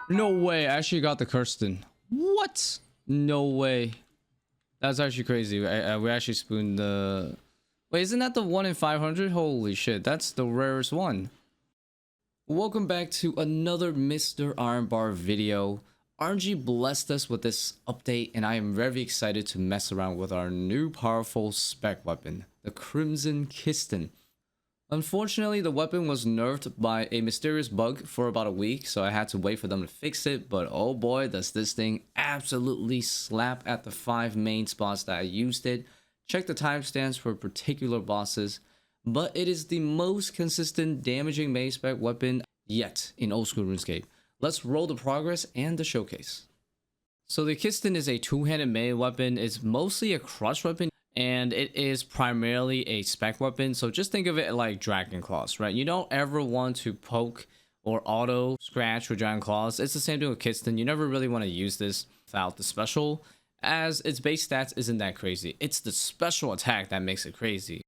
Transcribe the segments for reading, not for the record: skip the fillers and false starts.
No way, I actually got the Kisten. What? No way. That's actually crazy. We actually spooned the... Wait, isn't that the 1 in 500? Holy shit, that's the rarest one. Welcome back to another Mr. Iron Bar video. RNG blessed us with this update, and I am very excited to mess around with our new powerful spec weapon, the Crimson Kisten. Unfortunately, the weapon was nerfed by a mysterious bug for about a week, so I had to wait for them to fix it, but oh boy, does this thing absolutely slap at the 5 main spots that I used it. Check the timestamps for particular bosses, but it is the most consistent damaging main spec weapon yet in old school RuneScape. Let's roll the progress and the showcase. So the Kisten is a two-handed melee weapon. It's mostly a crush weapon, and it is primarily a spec weapon. So just think of it like Dragon Claws, right? You don't ever want to poke or auto scratch with Dragon Claws. It's the same thing with Kisten. You never really want to use this without the special, as its base stats isn't that crazy. It's the special attack that makes it crazy.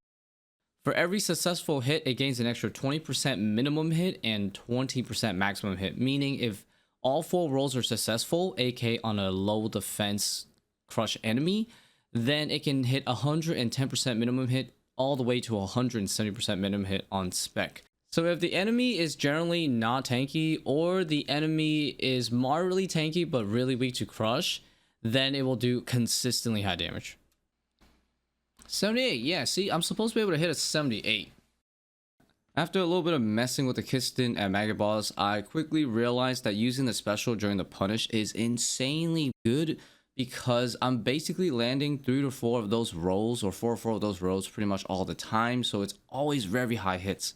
For every successful hit, it gains an extra 20% minimum hit and 20% maximum hit, meaning if all 4 rolls are successful, aka on a low defense crush enemy, then it can hit 110% minimum hit all the way to 170% minimum hit on spec. So if the enemy is generally not tanky, or the enemy is moderately tanky but really weak to crush, then it will do consistently high damage. 78, yeah, see, I'm supposed to be able to hit a 78. After a little bit of messing with the Kisten at Maggot Boss, I quickly realized that using the special during the punish is insanely good, because I'm basically landing 3 to 4 of those rolls, or 4 or 4 of those rolls pretty much all the time, so it's always very high hits.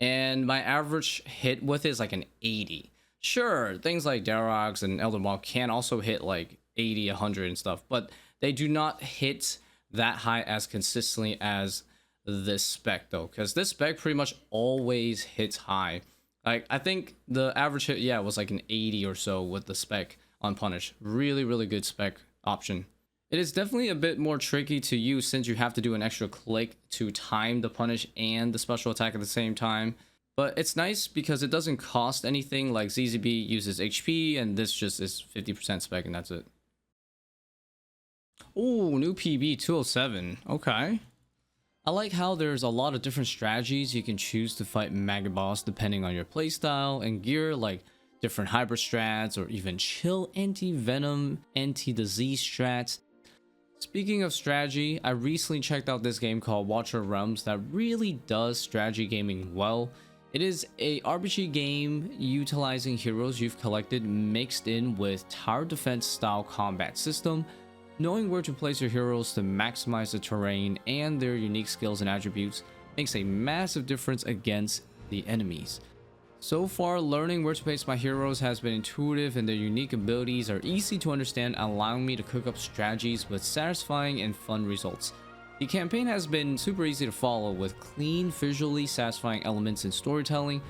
And my average hit with it is like an 80. Sure, things like Darox and Elder Maul can also hit like 80, 100 and stuff, but they do not hit that high as consistently as this spec though, because this spec pretty much always hits high. Like, I think the average hit, yeah, was like an 80 or so with the spec on punish. Really good spec option. It is definitely a bit more tricky to use, since you have to do an extra click to time the punish and the special attack at the same time, but it's nice because it doesn't cost anything. Like ZZB uses HP, and this just is 50% spec, and that's it. Oh, new PB 207. Okay. I like how there's a lot of different strategies you can choose to fight Maggot Boss depending on your playstyle and gear, like different hybrid strats or even chill anti-venom, anti-disease strats. Speaking of strategy, I recently checked out this game called Watcher Realms that really does strategy gaming well. It is a RPG game utilizing heroes you've collected mixed in with tower defense style combat system. Knowing where to place your heroes to maximize the terrain and their unique skills and attributes makes a massive difference against the enemies. So far, learning where to place my heroes has been intuitive, and their unique abilities are easy to understand, allowing me to cook up strategies with satisfying and fun results. The campaign has been super easy to follow, with clean, visually satisfying elements in storytelling.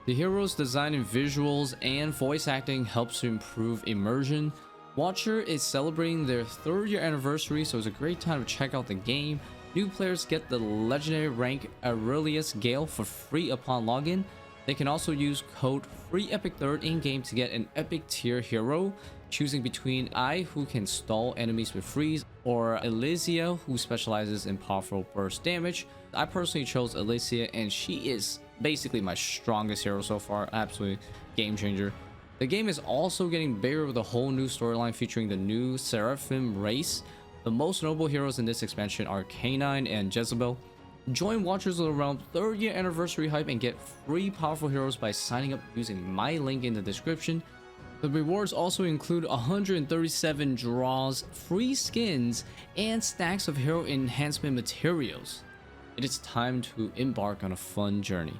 The heroes' design and visuals and voice acting helps to improve immersion. Watcher is celebrating their 3rd year anniversary, so it's a great time to check out the game. New players get the legendary rank Aurelius Gale for free upon login. They can also use code FREEEPIC3rd in-game to get an epic tier hero, choosing between I, who can stall enemies with freeze, or Elysia, who specializes in powerful burst damage. I personally chose Elysia, and she is basically my strongest hero so far. Absolutely game changer. The game is also getting bigger with a whole new storyline featuring the new Seraphim race. The most notable heroes in this expansion are Canine and Jezebel. Join Watchers of the Realm 3rd year anniversary hype and get free powerful heroes by signing up using my link in the description. The rewards also include 137 draws, free skins, and stacks of hero enhancement materials. It is time to embark on a fun journey.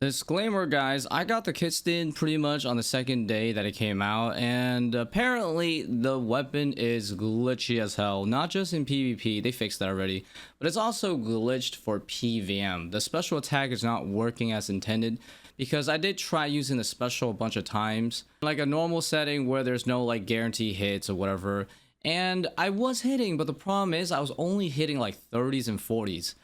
Disclaimer, guys, I got the Kisten pretty much on the 2nd day that it came out, and apparently the weapon is glitchy as hell. Not just in PvP, they fixed that already, but it's also glitched for PvM. The special attack is not working as intended, because I did try using the special a bunch of times, like a normal setting where there's no like guarantee hits or whatever, and I was hitting, but the problem is I was only hitting like 30s and 40s.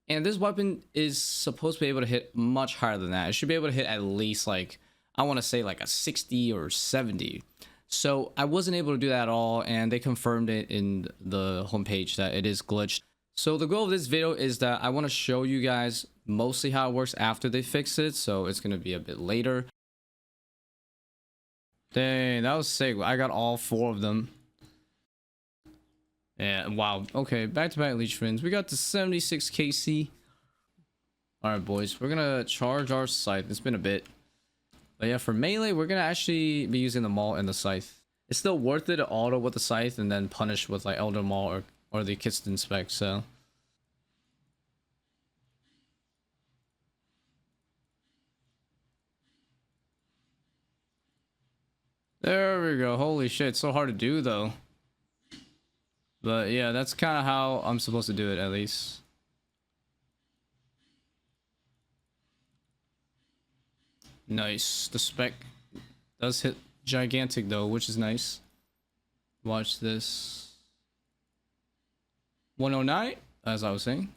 And this weapon is supposed to be able to hit much higher than that. It should be able to hit at least like I want to say like a 60 or 70. So I wasn't able to do that at all, and they confirmed it in the homepage that it is glitched. So the goal of this video is that I want to show you guys mostly how it works after they fix it, so it's going to be a bit later. Dang, that was sick. I got all 4 of them. Yeah, wow. Okay, back-to-back leech fins. We got the 76 KC. Alright, boys. We're gonna charge our scythe. It's been a bit. But yeah, for melee, we're gonna actually be using the maul and the scythe. It's still worth it to auto with the scythe and then punish with like Elder Maul or the Kisten spec, so... There we go. Holy shit, it's so hard to do though. But yeah, that's kind of how I'm supposed to do it, at least. Nice. The spec does hit gigantic though, which is nice. Watch this. 109, as I was saying.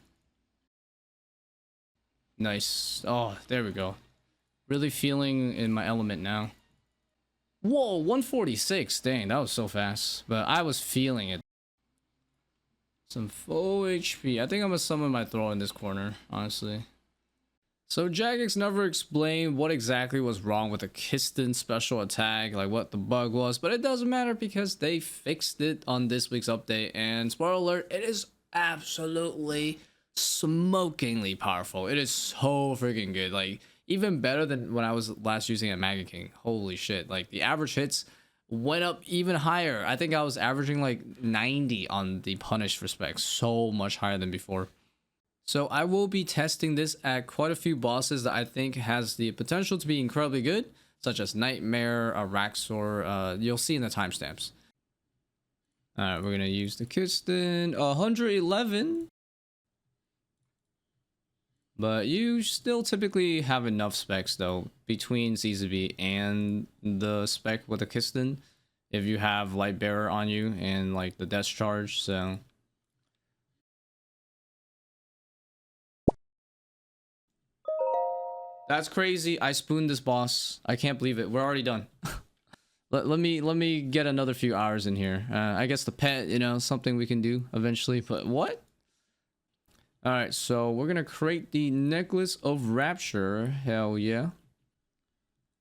Nice. Oh, there we go. Really feeling in my element now. Whoa, 146. Dang, that was so fast. But I was feeling it. Some full HP. I think I'm gonna summon my throw in this corner, honestly. So Jagex never explained what exactly was wrong with the Kisten special attack, like what the bug was, but it doesn't matter because they fixed it on this week's update, and spoiler alert, it is absolutely smokingly powerful. It is so freaking good, like even better than when I was last using it at Maggot King. Holy shit, like the average hits went up even higher. I think I was averaging like 90 on the punish respect, so much higher than before. So I will be testing this at quite a few bosses that I think has the potential to be incredibly good, such as Nightmare, Araxxor. You'll see in the timestamps. Alright, we're gonna use the Kisten. 111. But you still typically have enough specs though between ZZB and the spec with the Kisten if you have Light Bearer on you and like the Death Charge, so... That's crazy. I spooned this boss. I can't believe it. We're already done. let me get another few hours in here. I guess the pet, you know, something we can do eventually, but what? All right, so we're gonna create the Necklace of Rapture. Hell yeah.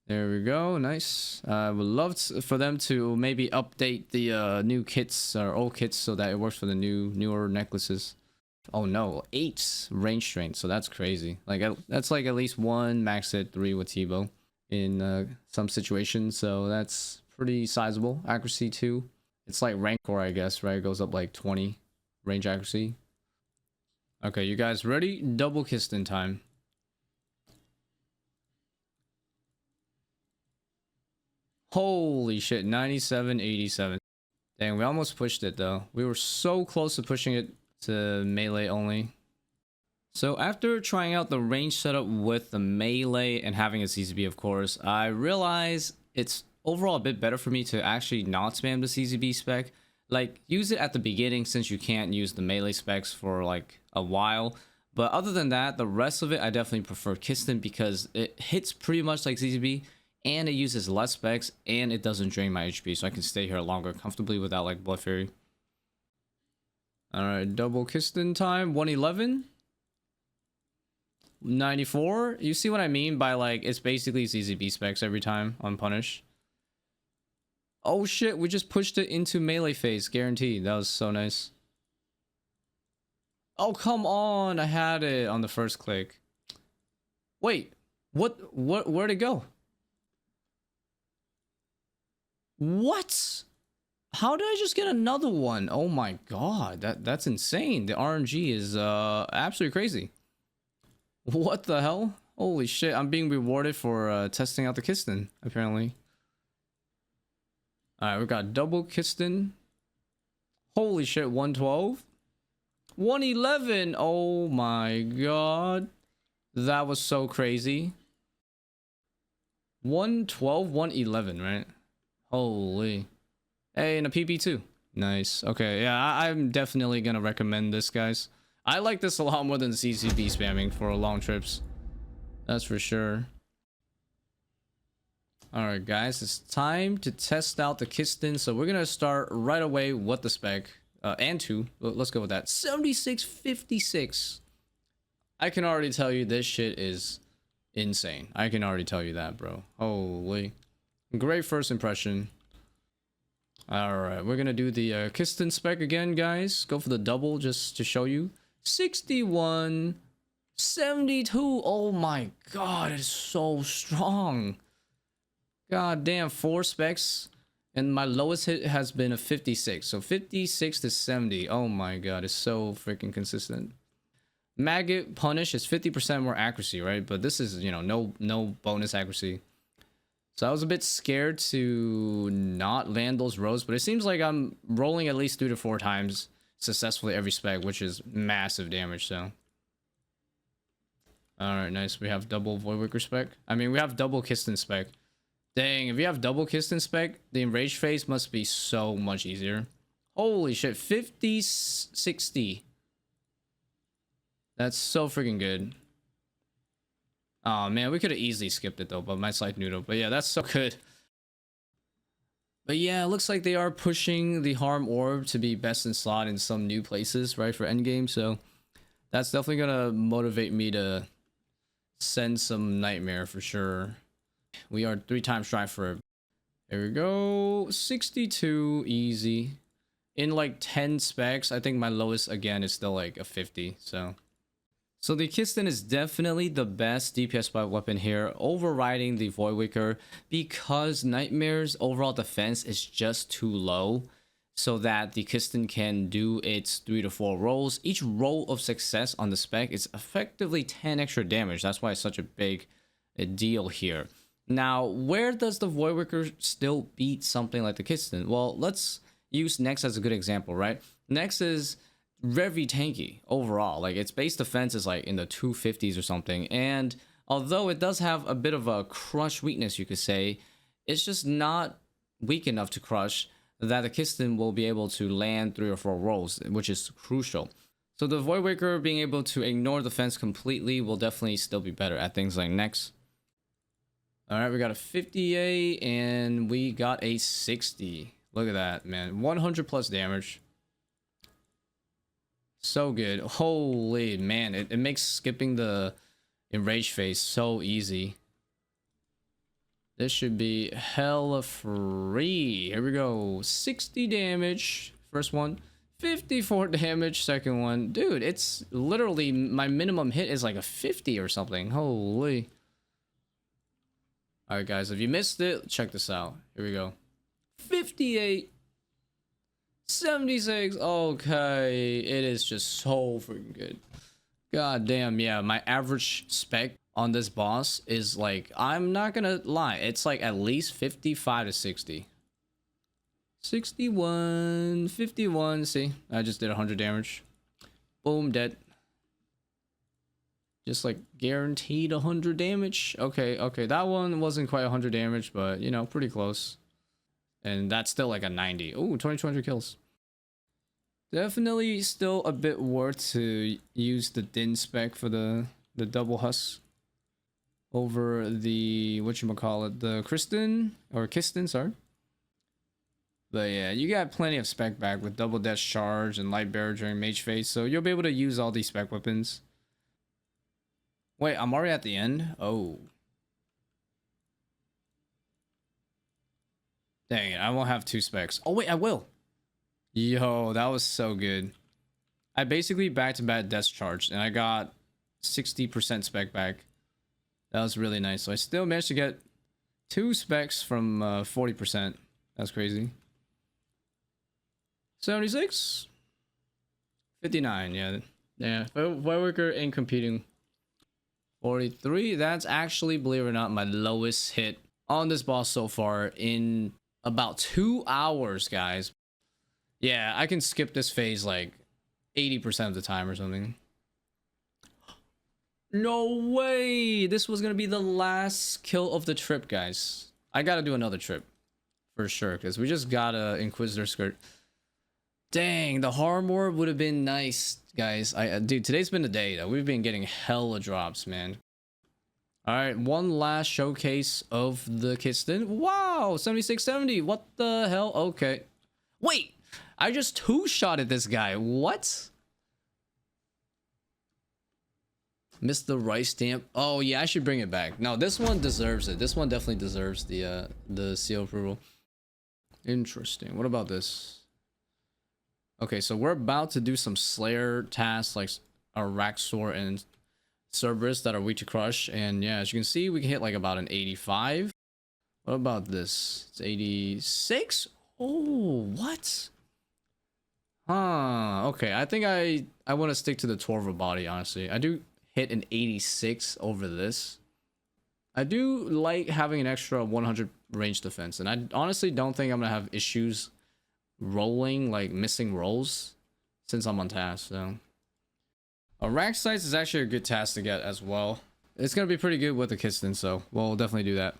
There we go. Nice. I would love for them to maybe update the new kits or old kits so that it works for the newer necklaces. Oh no, 8 range strength, so that's crazy. Like that's like at least 1 max hit 3 with T-bow in some situations, so that's pretty sizable. Accuracy 2. It's like Rancor, I guess, right? It goes up like 20 range accuracy. Okay, you guys ready? Double Kisten time. Holy shit, 97, 87. Dang, we almost pushed it though. We were so close to pushing it to melee only. So after trying out the range setup with the melee and having a CZB, of course, I realized it's overall a bit better for me to actually not spam the CZB spec. Like, use it at the beginning since you can't use the melee specs for like a while. But other than that, the rest of it, I definitely prefer Kisten because it hits pretty much like CZB and it uses less specs and it doesn't drain my HP, so I can stay here longer comfortably without like Blood Fury. Alright, double Kisten time. 111. 94. You see what I mean by like it's basically ZZB specs every time on punish. Oh shit, we just pushed it into melee phase, guaranteed. That was so nice. Oh come on, I had it on the first click. Wait, where'd it go? What? How did I just get another one? Oh my god, that's insane. The RNG is absolutely crazy. What the hell? Holy shit, I'm being rewarded for testing out the Kisten, apparently. Alright, we got double Kisten. Holy shit, 112. 111! Oh my god. That was so crazy. 112, 111, right? Holy. Hey, and a PP too. Nice. Okay, yeah, I'm definitely gonna recommend this, guys. I like this a lot more than CCB spamming for long trips. That's for sure. All right, guys, it's time to test out the Kisten. So we're gonna start right away with the spec and two. Let's go with that. 7656. I can already tell you this shit is insane. I can already tell you that, bro. Holy, great first impression. All right, we're gonna do the Kisten spec again, guys. Go for the double just to show you. 61, 72. Oh my god, it's so strong. God damn, 4 specs, and my lowest hit has been a 56. So 56 to 70. Oh my god, it's so freaking consistent. Maggot punish is 50% more accuracy, right? But this is, you know, no bonus accuracy. So I was a bit scared to not land those rolls, but it seems like I'm rolling at least 3 to 4 times successfully every spec, which is massive damage. So all right, nice. We have double Voidwaker spec. I mean, we have double Kisten spec. Dang, if you have double Kisten spec, the enraged phase must be so much easier. Holy shit, 50, 60. That's so freaking good. Oh man, we could have easily skipped it though, but my slight noodle. But yeah, that's so good. But yeah, it looks like they are pushing the harm orb to be best in slot in some new places, right, for endgame. So that's definitely gonna motivate me to send some nightmare for sure. We are 3 times try for it. There we go. 62 easy. In like 10 specs, I think my lowest again is still like a 50. So the Kisten is definitely the best DPS spot weapon here, overriding the Voidwaker, because Nightmare's overall defense is just too low, so that the Kisten can do its 3 to 4 rolls. Each roll of success on the spec is effectively 10 extra damage. That's why it's such a big deal here. Now, where does the Voidwaker still beat something like the Kisten? Well, let's use Nex as a good example, right? Nex is very tanky overall. Like, its base defense is like in the 250s or something, and although it does have a bit of a crush weakness, you could say, it's just not weak enough to crush that the Kisten will be able to land 3 or 4 rolls, which is crucial. So the Voidwaker being able to ignore defense completely will definitely still be better at things like Nex. All right, we got a 58 and we got a 60. Look at that, man. 100 plus damage. So good. Holy man, it makes skipping the enraged phase so easy. This should be hella free. Here we go. 60 damage. First one. 54 damage. Second one. Dude, it's literally my minimum hit is like a 50 or something. Holy. Alright guys, if you missed it, check this out. Here we go. 58. 76. Okay, it is just so freaking good. God damn, yeah, my average spec on this boss is like, I'm not gonna lie, it's like at least 55 to 60. 61, 51. See, I just did 100 damage. Boom, dead. Just like guaranteed 100 damage. Okay, that one wasn't quite 100 damage, but you know, pretty close. And that's still like a 90. Ooh, 2200 kills. Definitely still a bit worth to use the Din spec for the double husk over the whatchamacallit, the Kisten, sorry. But yeah, you got plenty of spec back with double dash charge and light bearer during mage phase, so you'll be able to use all these spec weapons. Wait, I'm already at the end? Oh. Dang it, I won't have 2 specs. Oh wait, I will. Yo, that was so good. I basically back-to-back death charged, and I got 60% spec back. That was really nice. So I still managed to get 2 specs from 40%. That's crazy. 76? 59, yeah. Yeah, Voidwaker ain't competing. 43, that's actually, believe it or not, my lowest hit on this boss so far in about 2 hours, guys. Yeah, I can skip this phase like 80% of the time or something. No way! This was gonna be the last kill of the trip, guys. I gotta do another trip for sure, because we just got a Inquisitor skirt. Dang, the harm orb would have been nice, guys. Dude, today's been the day though. We've been getting hella drops, man. All right, one last showcase of the Kisten. Wow, 7670. What the hell? Okay. Wait, I just two-shotted this guy. What? Missed the rice stamp. Oh yeah, I should bring it back. No, this one deserves it. This one definitely deserves the seal approval. Interesting. What about this? Okay, so we're about to do some Slayer tasks like Araxxor and Cerberus that are weak to crush, and yeah, as you can see, we can hit like about an 85. What about this? It's 86. Oh, what? Huh. Okay, I think I want to stick to the Torva body, honestly. I do hit an 86 over this. I do like having an extra 100 range defense, and I honestly don't think I'm gonna have issues rolling, like missing rolls, since I'm on task. So Araxxor is actually a good task to get as well. It's gonna be pretty good with the Kisten, so we'll definitely do that.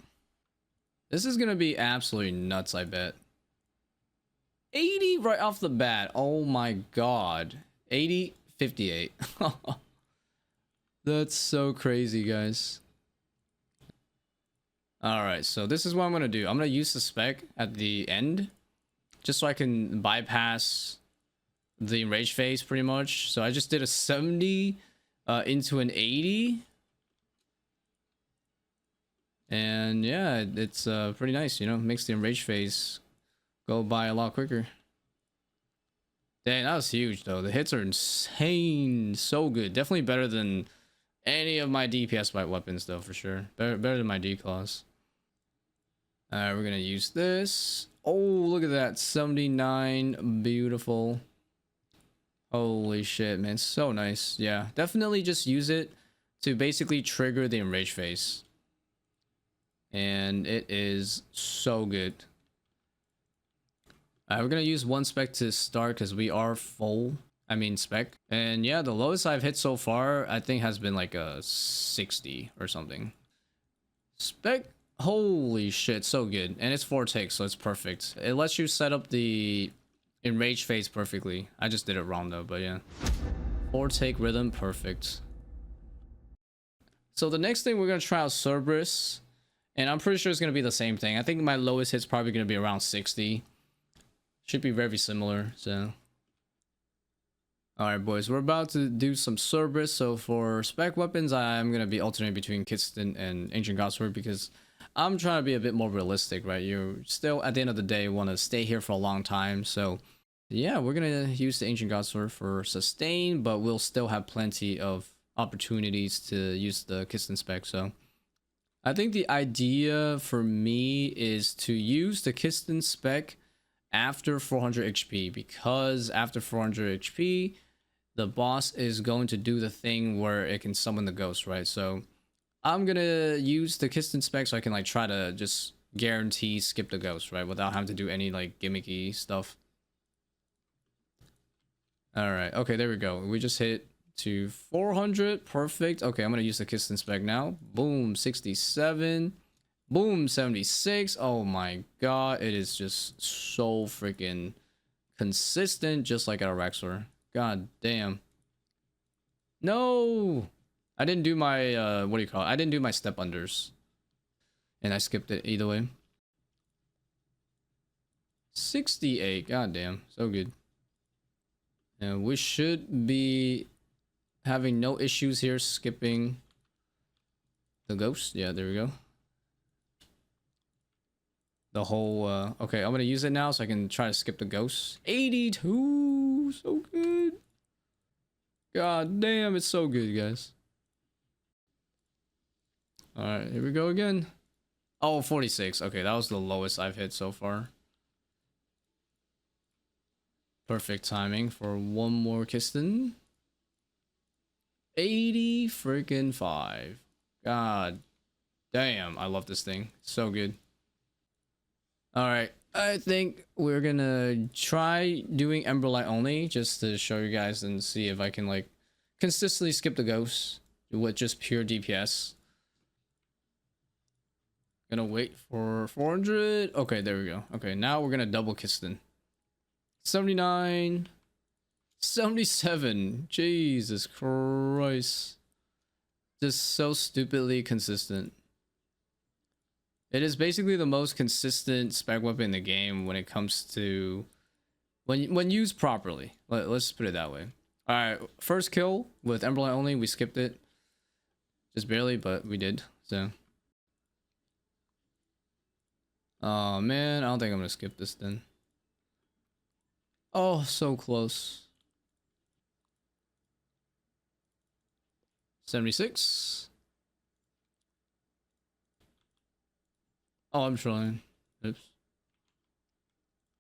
This is gonna be absolutely nuts, I bet. 80 right off the bat. Oh my god. 80, 58. That's so crazy, guys. Alright, so this is what I'm gonna do. I'm gonna use the spec at the end, just so I can bypass the enrage phase pretty much. So I just did a 70 into an 80. And yeah, it's pretty nice, you know, makes the enrage phase go by a lot quicker. Dang, that was huge though. The hits are insane. So good. Definitely better than any of my DPS bite weapons though, for sure. Better than my D-claws. Alright, we're gonna use this. Oh, look at that. 79. Beautiful. Holy shit, man. So nice. Yeah, definitely just use it to basically trigger the enrage phase. And it is so good. We're gonna use one spec to start because we are full. I mean spec. And yeah, the lowest I've hit so far I think has been like a 60 or something. Spec, holy shit, so good. And it's 4 takes, so it's perfect. It lets you set up the enrage phase perfectly. I just did it wrong though, but yeah. 4 take rhythm, perfect. So the next thing we're gonna try out Cerberus. And I'm pretty sure it's gonna be the same thing. I think my lowest hit's probably gonna be around 60. Should be very similar, so. Alright boys, we're about to do some Cerberus. So for spec weapons, I'm gonna be alternating between Kisten and Ancient Godsword because I'm trying to be a bit more realistic, right? You still, at the end of the day, want to stay here for a long time. So yeah, we're gonna use the Ancient Godsword for sustain, but we'll still have plenty of opportunities to use the Kisten spec. So I think the idea for me is to use the Kisten spec after 400 HP, because after 400 HP the boss is going to do the thing where it can summon the ghost, right? So I'm gonna use the Kisten spec so I can like try to just guarantee skip the ghost, right, without having to do any like gimmicky stuff. All right, okay, there we go. We just hit to 400. Perfect. Okay, I'm gonna use the Kisten spec now. Boom, 67. Boom, 76. Oh my god, it is just so freaking consistent, just like Araxxor. God damn. No, I didn't do my what do you call it? I didn't do my step unders, and I skipped it either way. 68. God damn, so good. And we should be having no issues here skipping the ghost. Yeah, there we go. The whole okay, I'm gonna use it now so I can try to skip the ghost. 82, so good. God damn, it's so good, guys. All right, here we go again. Oh, 46. Okay, that was the lowest I've hit so far. Perfect timing for one more Kisten. 80 freaking 5. God damn, I love this thing. So good. All right, I think we're gonna try doing Emberlight only just to show you guys and see if I can like consistently skip the ghosts with just pure DPS. Gonna wait for 400. Okay, there we go. Okay, now we're gonna double Kisten. 79, 77. Jesus Christ. Just so stupidly consistent. It is basically the most consistent spec weapon in the game when it comes to when used properly. Let's put it that way. All right, first kill with Emberlight only. We skipped it, just barely, but we did. So, oh man, I don't think I'm gonna skip this then. Oh, so close. 76. Oh, I'm trying. Oops.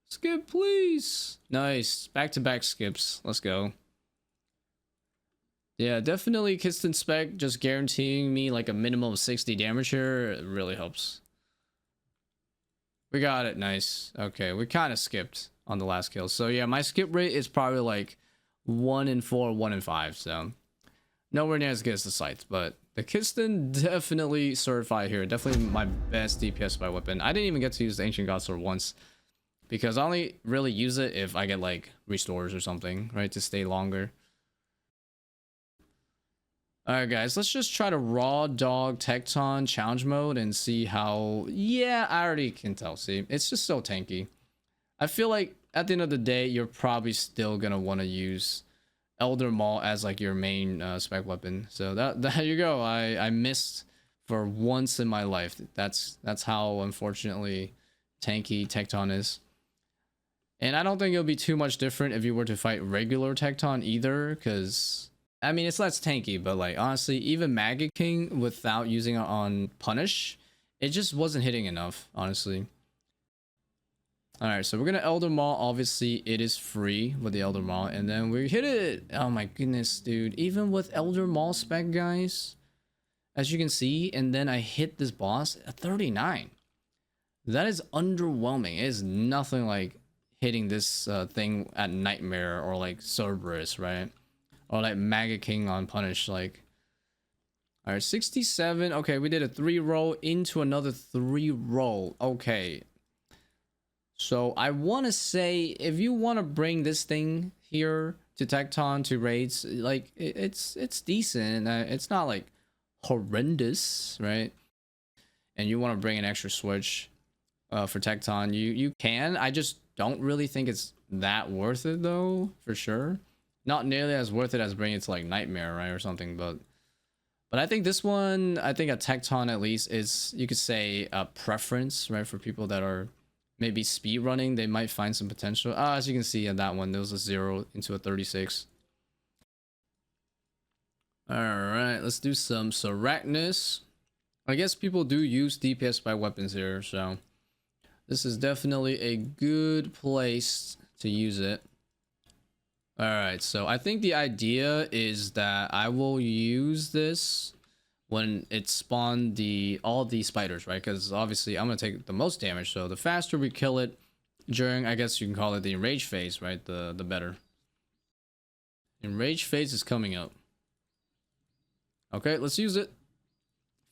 Skip, please. Nice. Back-to-back skips. Let's go. Yeah, definitely Kisten spec just guaranteeing me like a minimum of 60 damage here. It really helps. We got it. Nice. Okay, we kind of skipped on the last kill. So yeah, my skip rate is probably like 1 in 4, 1 in 5. So nowhere near as good as the Scythe, but the Kisten definitely certified here. Definitely my best DPS by weapon. I didn't even get to use the Ancient God Sword once because I only really use it if I get like restores or something, right, to stay longer. Alright guys, let's just try to raw dog Tekton challenge mode and see how... Yeah, I already can tell, see? It's just so tanky. I feel like at the end of the day, you're probably still gonna want to use Elder Maul as like your main spec weapon. So there you go. I missed for once in my life. That's how unfortunately tanky Tekton is. And I don't think it'll be too much different if you were to fight regular Tekton either, because I mean, it's less tanky, but like honestly, even Maggot King without using it on punish, it just wasn't hitting enough, honestly. Alright, so we're gonna Elder Maul. Obviously, it is free with the Elder Maul, and then we hit it. Oh my goodness, dude. Even with Elder Maul spec, guys, as you can see, and then I hit this boss at 39. That is underwhelming. It is nothing like hitting this thing at Nightmare or like Cerberus, right? Or like Maggot King on punish. Like, all right, 67. Okay, we did a 3-roll into another 3-roll. Okay, so I want to say if you want to bring this thing here to Tekton to raids, like it's decent. It's not like horrendous, right? And you want to bring an extra switch for Tekton, you can. I just don't really think it's that worth it though, for sure. Not nearly as worth it as bringing it to like Nightmare, right, or something. But I think this one, I think a Tekton at least is, you could say, a preference, right, for people that are maybe speed running. They might find some potential. As you can see in that one, there was a 0 into a 36. All right, let's do some Sarachnis. I guess people do use DPS by weapons here, so this is definitely a good place to use it. All right, so I think the idea is that I will use this when it spawned all the spiders, right? Because obviously I'm gonna take the most damage, so the faster we kill it during, I guess you can call it the enrage phase, right? The better. Enrage phase is coming up. Okay, let's use it.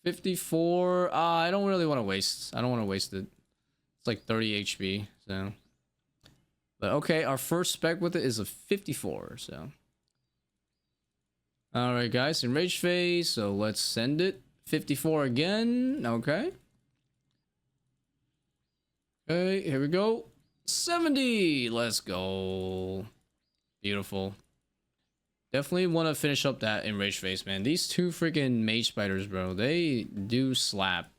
54. I don't really want to waste. I don't want to waste it. It's like 30 HP, so. But okay, our first spec with it is a 54, so. Alright guys, enrage phase, so let's send it. 54 again, okay. Okay, here we go. 70, let's go. Beautiful. Definitely want to finish up that enrage phase, man. These two freaking mage spiders, bro, they do slap.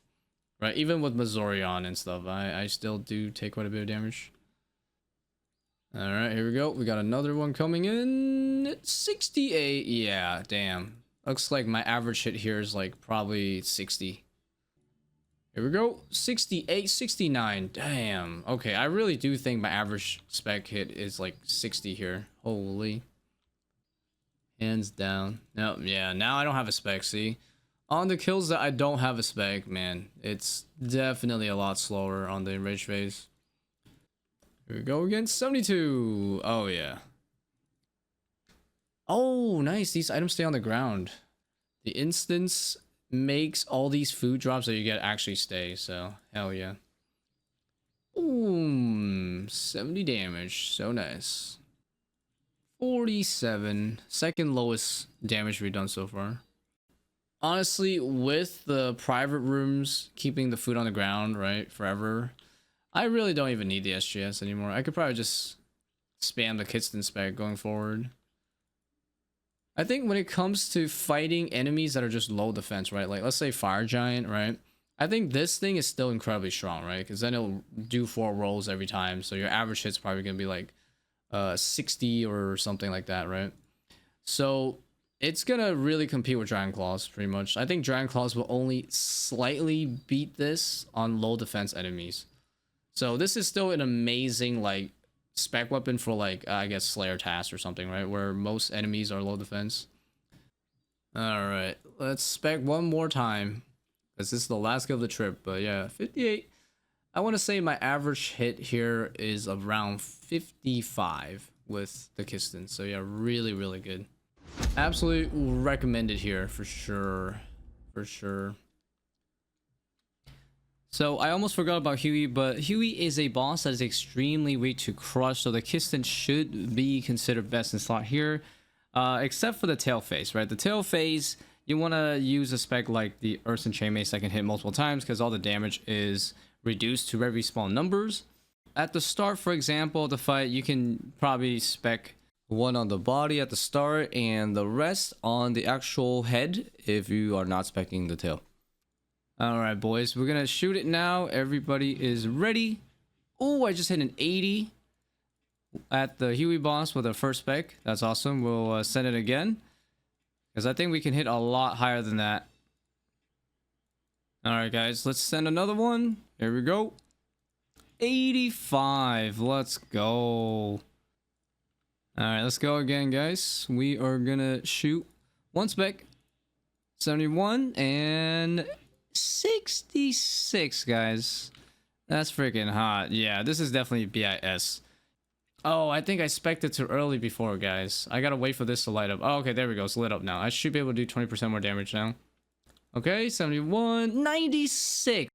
Right, even with Mazorion and stuff, I still do take quite a bit of damage. All right, here we go. We got another one coming in. 68. Yeah, damn. Looks like my average hit here is like probably 60. Here we go. 68, 69. Damn. Okay, I really do think my average spec hit is like 60 here. Holy. Hands down. No, yeah, now I don't have a spec, see? On the kills that I don't have a spec, man, it's definitely a lot slower on the enrage phase. Here we go again. 72. Oh, yeah. Oh, nice. These items stay on the ground. The instance makes all these food drops that you get actually stay. So, hell yeah. Boom. 70 damage. So nice. 47. Second lowest damage we've done so far. Honestly, with the private rooms keeping the food on the ground, right, forever, I really don't even need the SGS anymore. I could probably just spam the Kisten spec going forward. I think when it comes to fighting enemies that are just low defense, right, like let's say Fire Giant, right, I think this thing is still incredibly strong, right, because then it'll do 4 rolls every time, so your average hit's probably gonna be like 60 or something like that, right? So it's gonna really compete with Dragon Claws pretty much. I think Dragon Claws will only slightly beat this on low defense enemies. So this is still an amazing like spec weapon for like I guess Slayer Task or something, right? Where most enemies are low defense. Alright, let's spec one more time. Because this is the last go of the trip. But yeah, 58. I want to say my average hit here is around 55 with the Kisten. So yeah, really, really good. Absolutely recommended here for sure. For sure. So I almost forgot about Huey, but Huey is a boss that is extremely weak to crush, so the Kisten should be considered best in slot here, except for the tail phase, right? The tail phase, you want to use a spec like the Earth Chain Mace that can hit multiple times because all the damage is reduced to very small numbers. At the start, for example, of the fight, you can probably spec one on the body at the start and the rest on the actual head if you are not specking the tail. Alright, boys, we're gonna shoot it now. Everybody is ready. Oh, I just hit an 80 at the Huey boss with a first spec. That's awesome. We'll send it again because I think we can hit a lot higher than that. Alright, guys, let's send another one. Here we go. 85. Let's go. Alright, let's go again, guys. We are gonna shoot one spec. 71 and 66, guys. That's freaking hot. Yeah, this is definitely BIS. Oh, I think I spec'd it too early before, guys. I gotta wait for this to light up. Oh, okay, there we go. It's lit up now. I should be able to do 20% more damage now. Okay, 71, 96.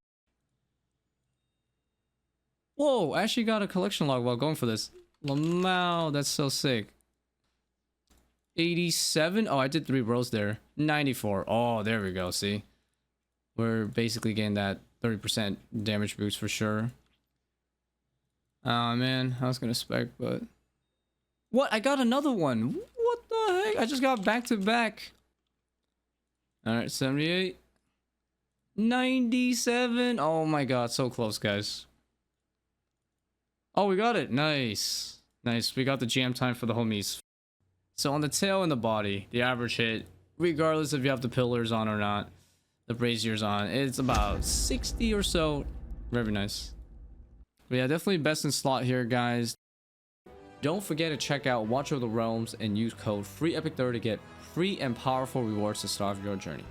Whoa, I actually got a collection log while going for this. Lamau, that's so sick. 87. Oh, I did 3 rolls there. 94. Oh, there we go. See? We're basically getting that 30% damage boost for sure. Oh man, I was gonna spec, but what? I got another one. What the heck? I just got back to back. Alright, 78. 97. Oh my god, so close, guys. Oh, we got it. Nice. Nice. We got the jam time for the homies. So on the tail and the body, the average hit, regardless if you have the pillars on or not, the braziers on, it's about 60 or so. Very nice. But yeah, definitely best in slot here, guys. Don't forget to check out Watch of the Realms and use code FREEEPIC30 to get free and powerful rewards to start your journey.